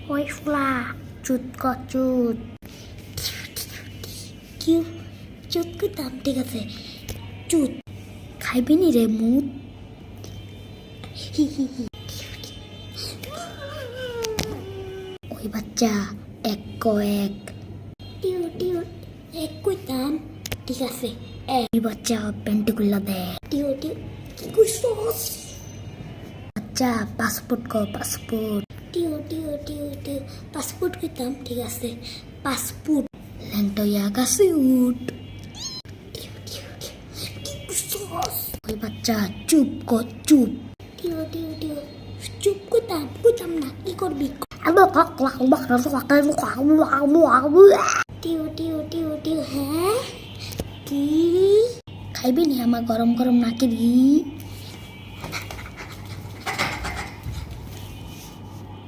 ওই ফুলা চুত চুত কি চুত কইতাম ঠিক আছে চুত খাইবি নি রে মুত ওই বাচ্চা এক কয়েক টিউ টিউ এক কইতাম ঠিক আছে এই বাচ্চা পেন্টিকুলা দে টিউ টিউ কি কইছস বাচ্চা পাসপোর্ট কো পাসপোর্ট টিউ টিউ টিউ টিউ পাসপোর্ট কইতাম ঠিক আছে পাসপোর্ট ল্যাংটো ইয়াগাসি উঠ টিউ টিউ টিউ কি কইছস ওই বাচ্চা চুপ কো চুপ টিউ টিউ টিউ চুপ কইতাম না কি করবি টিউ টিউ টিউ টিউ হ্যাঁ কি খাইবি নি আমার গরম গরম নাকি দি